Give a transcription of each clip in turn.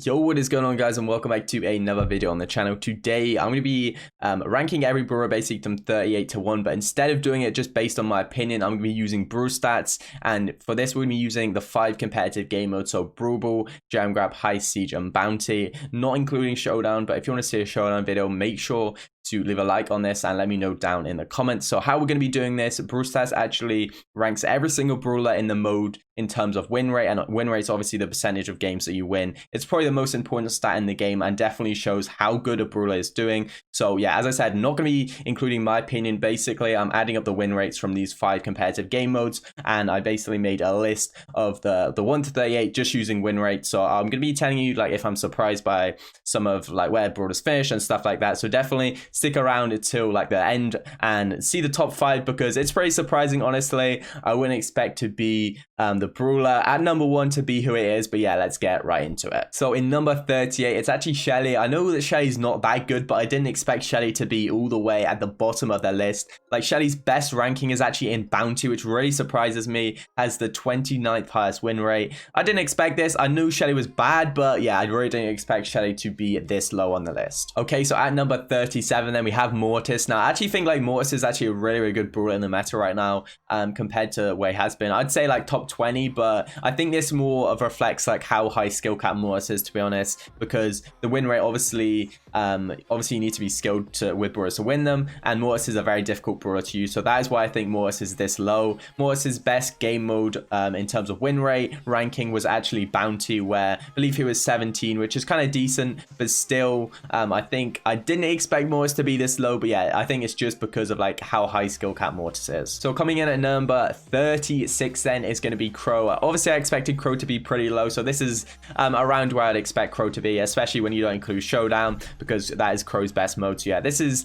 Yo, what is going on, guys, and welcome back to another video on the channel. Today I'm going to be ranking every brawler basically from 38 to 1, but instead of doing it just based on my opinion, I'm going to be using Brawl Stats, and for this we're going to be using the 5 competitive game modes, so Brawl Ball, Jam Grab, High Siege, and Bounty, not including Showdown. But if you want to see a Showdown video, make sure to leave a like on this and let me know down in the comments. So how we're going to be doing this, Brawl Stars actually ranks every single brawler in the mode in terms of win rate, and win rate is obviously the percentage of games that you win. It's probably the most important stat in the game and definitely shows how good a brawler is doing. So yeah, as I said, not going to be including my opinion. Basically, I'm adding up the win rates from these 5 competitive game modes, and I basically made a list of the 1 to 38 just using win rate. So I'm going to be telling you like if I'm surprised by some of like where brawlers finish and stuff like that. So definitely stick around until like the end and see the top 5, because it's pretty surprising, honestly. I wouldn't expect to be the brawler at number 1 to be who it is, but yeah, let's get right into it. So in number 38, it's actually Shelly. I know that Shelly's not that good, but I didn't expect Shelly to be all the way at the bottom of the list. Like, Shelly's best ranking is actually in Bounty, which really surprises me, has the 29th highest win rate. I didn't expect this. I knew Shelly was bad, but yeah, I really didn't expect Shelly to be this low on the list. Okay, so at number 37, then we have Mortis. Now, I actually think like Mortis is actually a really good brawler in the meta right now, compared to where he has been. I'd say like top 20, but I think this more of reflects like how high skill cap Mortis is, to be honest, because the win rate obviously you need to be skilled with brawlers to win them, and Mortis is a very difficult brawler to use. So that is why I think Mortis is this low. Mortis's best game mode in terms of win rate ranking was actually Bounty, where I believe he was 17, which is kind of decent, but still I think I didn't expect Mortis to be this low. But yeah, I think it's just because of like how high skill cap Mortis is. So coming in at number 36 then is going to be Crow. Obviously I expected Crow to be pretty low, so this is around where I'd expect Crow to be, especially when you don't include Showdown, because that is Crow's best mode. So yeah, this is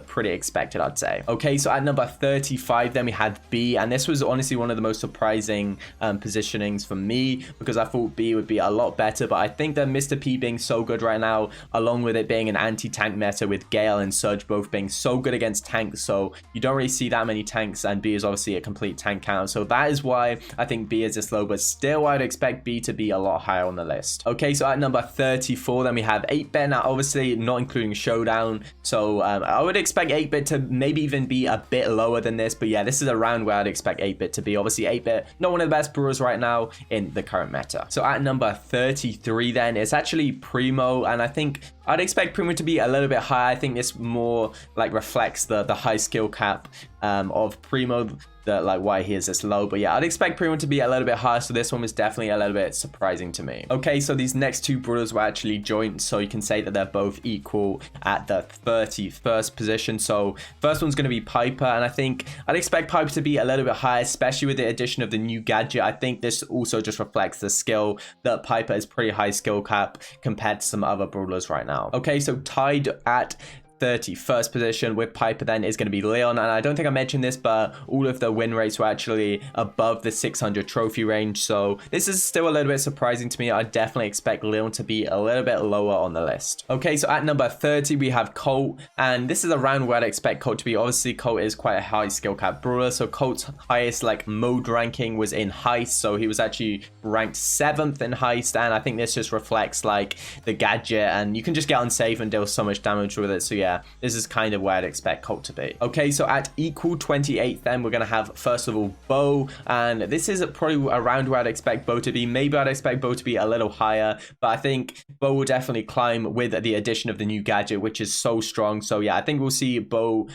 pretty expected, I'd say. Okay, so at number 35 then we had B, and this was honestly one of the most surprising positionings for me, because I thought B would be a lot better. But I think that Mr. P being so good right now, along with it being an anti-tank meta with Gale and Surge both being so good against tanks, so you don't really see that many tanks, and B is obviously a complete tank counter. So that is why I think B is this low, but still I'd expect B to be a lot higher on the list. Okay, so at number 34 then we have 8-bit. Now obviously not including Showdown, so I would expect 8-bit to maybe even be a bit lower than this, but yeah, this is around where I'd expect 8-bit to be. Obviously 8-bit not one of the best brawlers right now in the current meta. So at number 33 then it's actually Primo, and I think I'd expect Primo to be a little bit higher. I think this more like reflects the high skill cap of Primo, like why he is this low. But yeah, I'd expect Primo to be a little bit higher, so this one was definitely a little bit surprising to me. Okay, so these next 2 brawlers were actually joint, so you can say that they're both equal at the 31st position. So first one's going to be Piper, and I think I'd expect Piper to be a little bit higher, especially with the addition of the new gadget. I think this also just reflects the skill that Piper is pretty high skill cap compared to some other brawlers right now. Okay, so tied at 31st position with Piper then is going to be Leon, and I don't think I mentioned this, but all of the win rates were actually above the 600 trophy range, so this is still a little bit surprising to me. I definitely expect Leon to be a little bit lower on the list. Okay, so at number 30 we have Colt, and this is around where I'd expect Colt to be. Obviously Colt is quite a high skill cap brawler, so Colt's highest like mode ranking was in Heist, so he was actually ranked 7th in Heist, and I think this just reflects like the gadget, and you can just get unsafe and deal so much damage with it. So yeah, this is kind of where I'd expect Colt to be. Okay, so at equal 28th then we're going to have first of all Bo, and this is probably around where I'd expect Bo to be. Maybe I'd expect Bo to be a little higher, but I think Bo will definitely climb with the addition of the new gadget, which is so strong. So yeah, I think we'll see Bo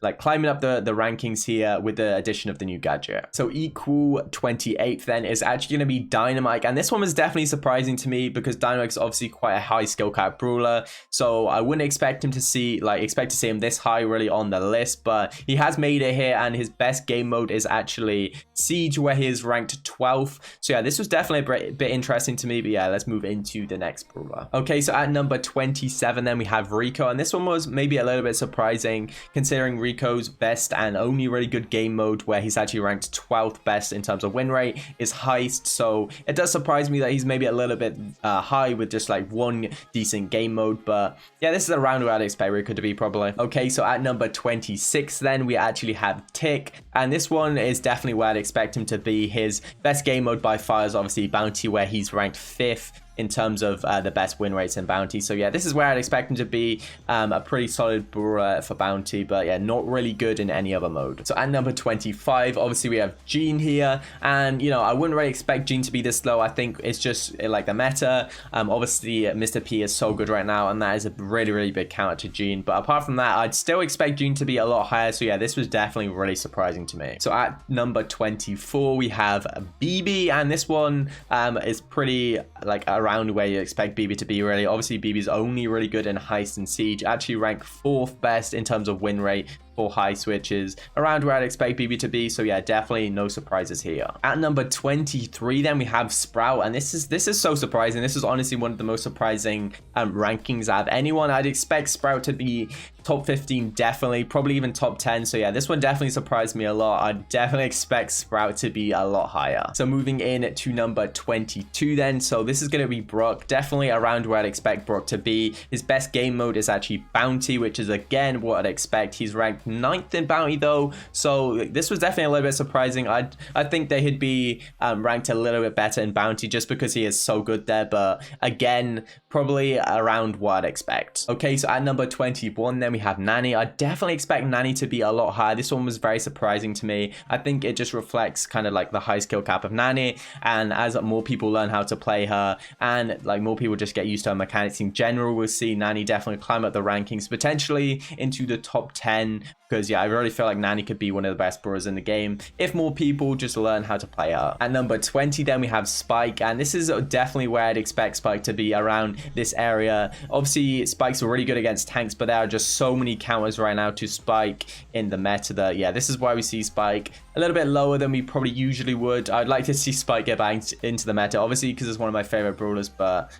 like climbing up the rankings here with the addition of the new gadget. So equal 28th then is actually going to be Dynamite, and this one was definitely surprising to me because Dynamite is obviously quite a high skill cap brawler, so I wouldn't expect him to expect to see him this high really on the list, but he has made it here, and his best game mode is actually Siege, where he is ranked 12th. So yeah, this was definitely a bit interesting to me, but yeah, let's move into the next brawler. Okay, so at number 27 then we have Rico, and this one was maybe a little bit surprising considering Rico's best and only really good game mode, where he's actually ranked 12th best in terms of win rate, is Heist. So it does surprise me that he's maybe a little bit high with just like one decent game mode, but yeah, this is around where I'd expect Rico to be probably. Okay, so at number 26 then we actually have Tick, and this one is definitely where I'd expect him to be. His best game mode by far is obviously Bounty, where he's ranked 5th in terms of the best win rates in Bounty. So yeah, this is where I'd expect him to be a pretty solid brawler for Bounty, but yeah, not really good in any other mode. So at number 25, obviously we have Gene here, and you know, I wouldn't really expect Gene to be this low. I think it's just like the meta. Obviously Mr. P is so good right now, and that is a really big counter to Gene, but apart from that, I'd still expect Gene to be a lot higher. So yeah, this was definitely really surprising to me. So at number 24, we have BB, and this one is pretty like around where you expect BB to be, really. Obviously BB's only really good in Heist and Siege, actually ranked 4th best in terms of win rate for high switches, around where I'd expect BB to be. So yeah, definitely no surprises here. At number 23, then we have Sprout, and this is so surprising. This is honestly one of the most surprising rankings out of anyone. I'd expect Sprout to be top 15, definitely, probably even top 10. So yeah, this one definitely surprised me a lot. I definitely expect Sprout to be a lot higher. So moving in to number 22 then, so this is going to be Brock, definitely around where I'd expect Brock to be. His best game mode is actually Bounty, which is again what I'd expect. He's ranked 9th in Bounty though, so this was definitely a little bit surprising. I think they would be ranked a little bit better in Bounty just because he is so good there, but again, probably around what I'd expect. Okay, so at number 21 then we have Nani. I definitely expect Nani to be a lot higher. This one was very surprising to me. I think it just reflects kind of like the high skill cap of Nani, and as more people learn how to play her and like more people just get used to her mechanics in general, we'll see Nani definitely climb up the rankings, potentially into the top 10, because yeah, I really feel like Nani could be one of the best brawlers in the game if more people just learn how to play her. At number 20 then we have Spike, and this is definitely where I'd expect Spike to be, around this area. Obviously Spike's really good against tanks, but there are just so many counters right now to Spike in the meta that yeah, this is why we see Spike a little bit lower than we probably usually would. I'd like to see Spike get back into the meta, obviously, because it's one of my favorite brawlers, but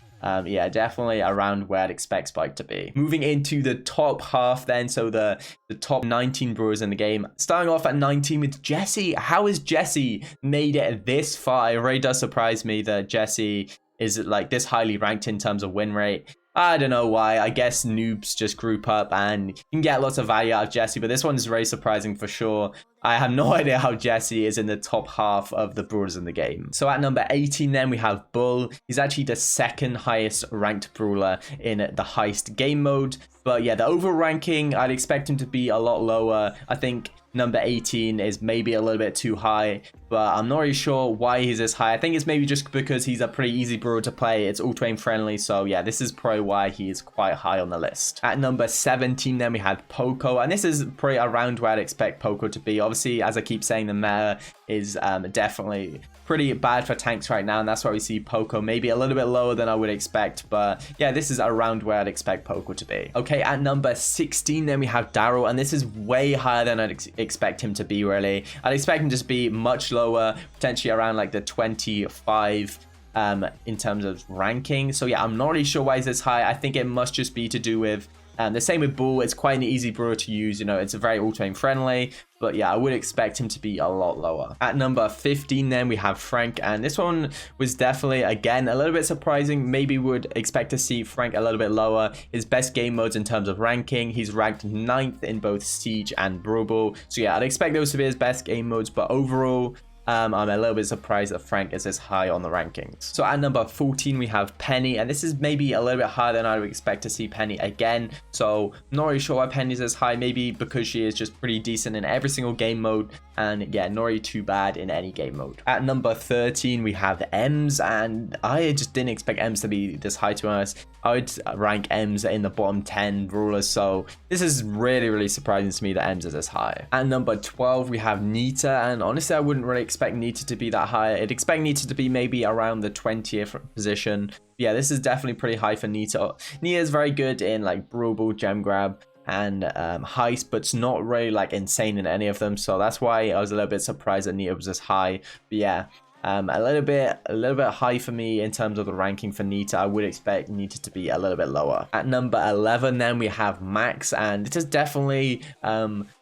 yeah, definitely around where I'd expect Spike to be. Moving into the top half then, so the top 19 brawlers in the game. Starting off at 19 with Jesse. How has Jesse made it this far? It really does surprise me that Jesse is like this highly ranked in terms of win rate. I don't know why. I guess noobs just group up and you can get lots of value out of Jesse, but this one is very surprising for sure. I have no idea how Jesse is in the top half of the brawlers in the game. So at number 18 then we have Bull. He's actually the 2nd highest ranked brawler in the Heist game mode. But yeah, the overall ranking, I'd expect him to be a lot lower. I think number 18 is maybe a little bit too high, but I'm not really sure why he's this high. I think it's maybe just because he's a pretty easy brawler to play. It's auto-aim friendly, so yeah, this is probably why he is quite high on the list. At number 17 then we had Poco, and this is probably around where I'd expect Poco to be. Obviously, as I keep saying, the meta is definitely pretty bad for tanks right now, and that's why we see Poco maybe a little bit lower than I would expect, but yeah, this is around where I'd expect Poco to be. Okay, at number 16 then we have Daryl, and this is way higher than I'd expect him to be, really. I'd expect him to just be much lower, potentially around like the 25 in terms of ranking. So yeah, I'm not really sure why he's this high. I think it must just be to do with the same with Bull. It's quite an easy brawler to use, you know, it's a very auto-aim friendly, but yeah, I would expect him to be a lot lower. At number 15 then we have Frank, and this one was definitely again a little bit surprising. Maybe would expect to see Frank a little bit lower. His best game modes in terms of ranking, he's ranked 9th in both Siege and Brawl. So yeah, I'd expect those to be his best game modes, but overall I'm a little bit surprised that Frank is this high on the rankings. So at number 14 we have Penny, and this is maybe a little bit higher than I would expect to see Penny again. So not really sure why Penny's this high, maybe because she is just pretty decent in every single game mode, and yeah, not really too bad in any game mode. At number 13 we have Ems, and I just didn't expect Ems to be this high, to be honest. I would rank Ems in the bottom 10 brawlers, so this is really surprising to me that Ems is this high. At number 12 we have Nita, and honestly I wouldn't really expect Nita to be that high. I'd expect Nita to be maybe around the 20th position. Yeah, this is definitely pretty high for Nita. Nita is very good in like Brawl, Gem Grab, and Heist, but it's not really like insane in any of them, so that's why I was a little bit surprised that Nita was this high. But yeah, a little bit high for me in terms of the ranking for Nita. I would expect Nita to be a little bit lower. At number 11 then we have Max, and this is definitely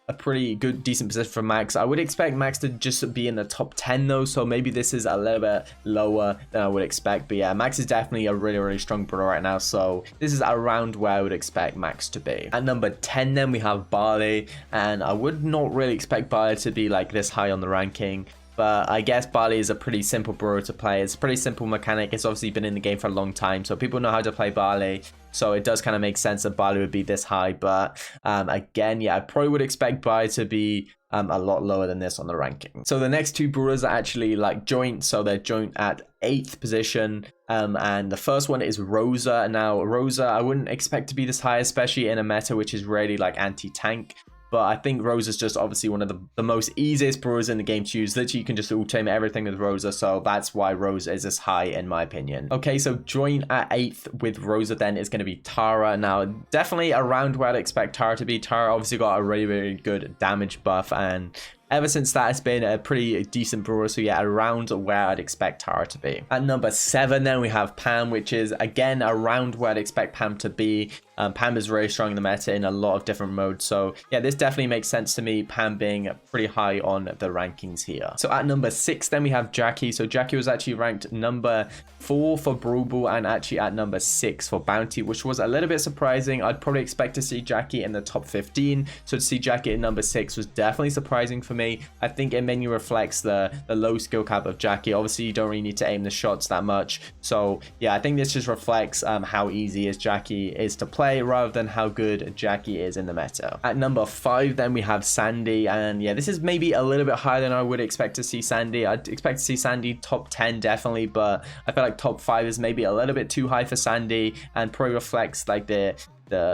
a pretty good, decent position for Max. I would expect Max to just be in the top 10 though, so maybe this is a little bit lower than I would expect. But yeah, Max is definitely a really strong brawler right now, so this is around where I would expect Max to be. At number 10 then we have Barley, and I would not really expect Barley to be like this high on the ranking. But I guess Barley is a pretty simple brawler to play. It's a pretty simple mechanic. It's obviously been in the game for a long time, so people know how to play Barley. So it does kind of make sense that Barley would be this high. But again, yeah, I probably would expect Barley to be a lot lower than this on the ranking. So the next two brawlers are actually like joint. So they're joint at 8th position. And the first one is Rosa. Now, Rosa, I wouldn't expect to be this high, especially in a meta which is really like anti-tank. But I think Rosa is just obviously one of the most easiest brawlers in the game to use. Literally, you can just ultimate everything with Rosa. So that's why Rosa is this high in my opinion. Okay, so joint at 8th with Rosa then is going to be Tara. Now, definitely around where I'd expect Tara to be. Tara obviously got a really, really good damage buff. And ever since that, it's been a pretty decent brawler. So yeah, around where I'd expect Tara to be. At number 7, then we have Pam, which is again around where I'd expect Pam to be. Pam is very strong in the meta in a lot of different modes. So yeah, this definitely makes sense to me, Pam being pretty high on the rankings here. So at number 6, then we have Jackie. So Jackie was actually ranked number 4 for Brawl Ball and actually at number 6 for Bounty, which was a little bit surprising. I'd probably expect to see Jackie in the top 15. So to see Jackie at number 6 was definitely surprising for me. I think it mainly reflects the low skill cap of Jackie. Obviously, you don't really need to aim the shots that much. So yeah, I think this just reflects how easy Jackie is to play rather than how good Jackie is in the meta. At number 5, then we have Sandy. And yeah, this is maybe a little bit higher than I would expect to see Sandy. I'd expect to see Sandy top 10 definitely, but I feel like top 5 is maybe a little bit too high for Sandy and probably reflects like the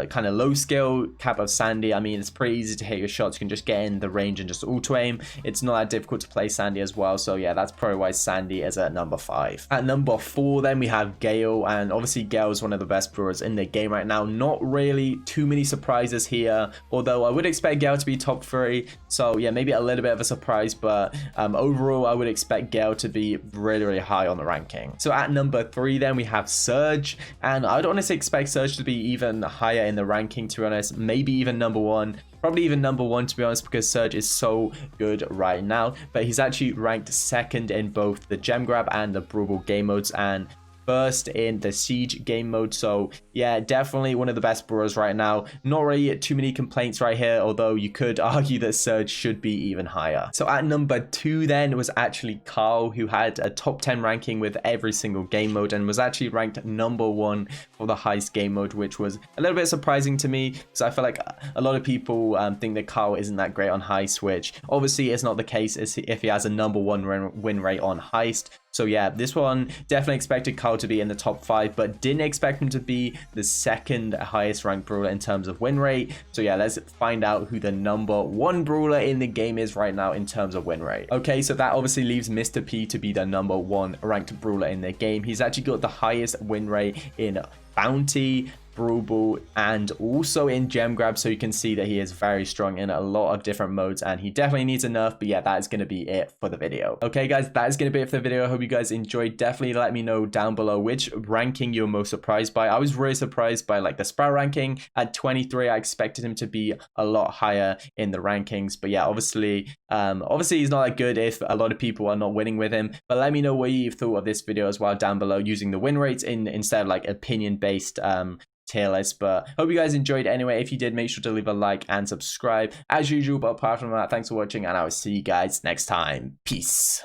kind of low skill cap of Sandy. I mean, it's pretty easy to hit your shots. You can just get in the range and just auto aim. It's not that difficult to play Sandy as well. So yeah, that's probably why Sandy is at number 5. At number 4, then we have Gale, and obviously Gale is one of the best brawlers in the game right now. Not really too many surprises here, although I would expect Gale to be top 3. So yeah, maybe a little bit of a surprise, but overall I would expect Gale to be really, really high on the ranking. So at number 3, then we have Surge, and I don't honestly expect Surge to be even higher in the ranking, to be honest. Maybe even number 1, probably even number 1 to be honest, because Surge is so good right now. But he's actually ranked 2nd in both the gem grab and the Brawl Ball game modes, and first in the siege game mode. So yeah, definitely one of the best brawlers right now. Not really too many complaints right here, although you could argue that Surge should be even higher. So at number 2 then was actually Carl, who had a top 10 ranking with every single game mode and was actually ranked number 1 for the heist game mode, which was a little bit surprising to me because I feel like a lot of people think that Carl isn't that great on heist, which obviously is not the case if he has a number 1 win rate on heist. So yeah, this one definitely expected Carl to be in the top 5, but didn't expect him to be the 2nd highest ranked brawler in terms of win rate. So yeah, let's find out who the number 1 brawler in the game is right now in terms of win rate. Okay, so that obviously leaves Mr. P to be the number 1 ranked brawler in the game. He's actually got the highest win rate in Bounty, Brawl Ball, and also in gem grab, so you can see that he is very strong in a lot of different modes and he definitely needs a nerf. But yeah, that is going to be it for the video. Okay guys, that is going to be it for the video. I hope you guys enjoyed. Definitely let me know down below which ranking you're most surprised by. I was really surprised by like the Sprout ranking at 23. I expected him to be a lot higher in the rankings, but yeah, obviously he's not that good if a lot of people are not winning with him. But let me know what you thought of this video as well down below, using the win rates instead of like opinion based tier list. But hope you guys enjoyed anyway. If you did, make sure to leave a like and subscribe as usual. But apart from that, thanks for watching and I will see you guys next time. Peace.